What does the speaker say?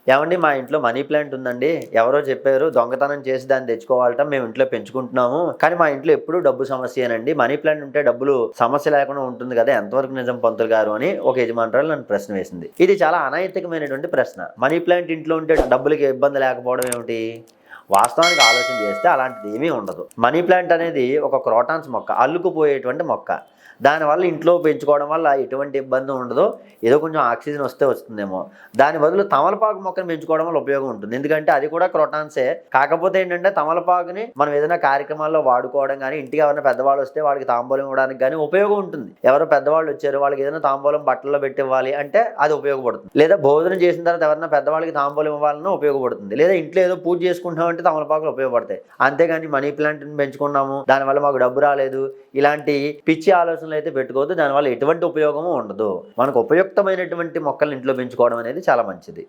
ఏవండి మా ఇంట్లో మనీ ప్లాంట్ ఉందండి. ఎవరో చెప్పారు దొంగతనం చేసి దాన్ని తెచ్చుకోవాలట. మేము ఇంట్లో పెంచుకుంటున్నాము. కానీ మా ఇంట్లో ఎప్పుడూ డబ్బు సమస్యేనండి. మనీ ప్లాంట్ ఉంటే డబ్బులు సమస్య లేకుండా ఉంటుంది కదా! ఎంతవరకు నిజం పంతులు గారు అని ఒక యజమానురాలు నన్ను ప్రశ్న వేసింది. ఇది చాలా అనైతికమైనటువంటి ప్రశ్న. మనీ ప్లాంట్ ఇంట్లో ఉంటే డబ్బులకి ఇబ్బంది లేకపోవడం ఏమిటి? వాస్తవానికి ఆలోచన చేస్తే అలాంటిది ఏమీ ఉండదు. మనీ ప్లాంట్ అనేది ఒక క్రోటాన్స్ మొక్క. అల్లుకుపోయేటువంటి మొక్క. దానివల్ల ఇంట్లో పెంచుకోవడం వల్ల ఎటువంటి ఇబ్బంది ఉండదు. ఏదో కొంచెం ఆక్సిజన్ వస్తే వస్తుందేమో. దాని బదులు తమలపాకు మొక్కను పెంచుకోవడం వల్ల ఉపయోగం ఉంటుంది. ఎందుకంటే అది కూడా క్రోటాన్సే. కాకపోతే ఏంటంటే తమలపాకుని మనం ఏదైనా కార్యక్రమాల్లో వాడుకోవడం గానీ, ఇంటికి ఎవరైనా పెద్దవాళ్ళు వస్తే వాళ్ళకి తాంబూలం ఇవ్వడానికి గానీ ఉపయోగం ఉంటుంది. ఎవరో పెద్దవాళ్ళు వచ్చారు వాళ్ళకి ఏదైనా తాంబూలం బట్టల్లో పెట్టి ఇవ్వాలి అంటే అది ఉపయోగపడుతుంది. లేదా భోజనం చేసిన తర్వాత ఎవరైనా పెద్దవాళ్ళకి తాంబూలం ఇవ్వాలన్నా ఉపయోగపడుతుంది. లేదా ఇంట్లో ఏదో పూజ చేసుకుంటున్నామంటే తమలపాకులు ఉపయోగపడతాయి. అంతేగాని మనీ ప్లాంట్‌ని పెంచుకున్నాము, దానివల్ల మాకు డబ్బు రాలేదు, ఇలాంటి పిచ్చి ఆలోచనలు అయితే పెట్టుకోవద్దు. దానివల్ల ఎటువంటి ఉపయోగము ఉండదు. మనకు ఉపయుక్తమైనటువంటి మొక్కల్ని ఇంట్లో పెంచుకోవడం అనేది చాలా మంచిది.